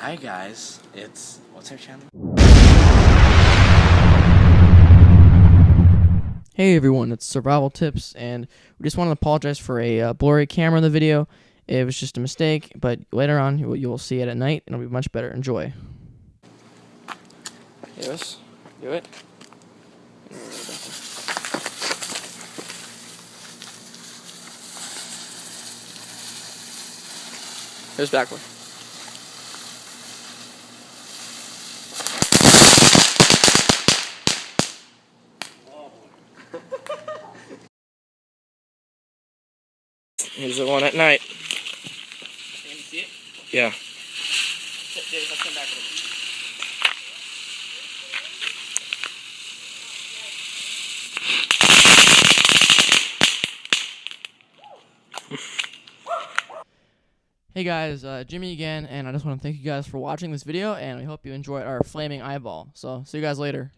Hi guys, it's what's our channel? Hey everyone, it's Survival Tips, and we just want to apologize for a blurry camera in the video. It was just a mistake, but later on you'll see it at night, and it'll be much better. Enjoy. Yes, do it. Here's backward. Here's the one at night. Can you see it? Yeah. Dave, let's come back with it. Hey guys, Jimmy again, and I just want to thank you guys for watching this video, and we hope you enjoyed our flaming eyeball. So, see you guys later.